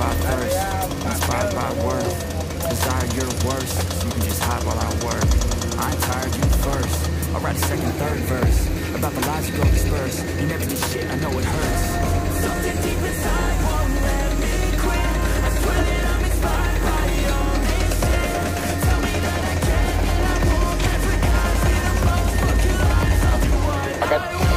by thirst, I'm inspired by worth. Desire your worst, so you can just hide while I work. I ain't tired, you first. I'll write a second, third verse about the lies you go disperse. You never did shit, I know it hurts. Something deep inside won't let me quit. I swear that I'm inspired by all this shit. Tell me that I can and I won't. Every guy's in a most fucking lies. I'll do what I want.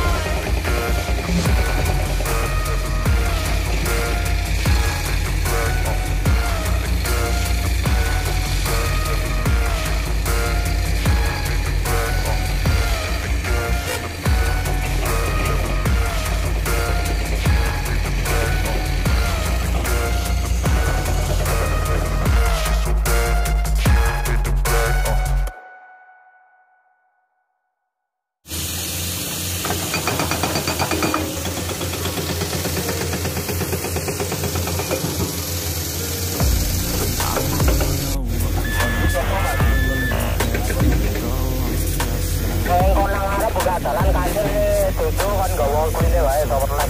Jalan kaki tujuh kan gak wong ini wae overlap.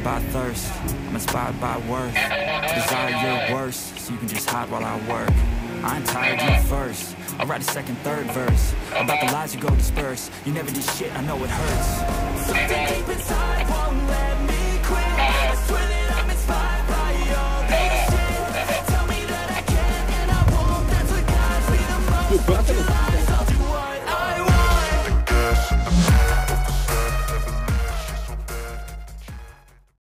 By thirst, I'm inspired by worth. Desire your worst, so you can just hide while I work. I ain't tired, you first. I'll write a second, third verse about the lies you go disperse. You never did shit, I know it hurts. Something deep inside won't let me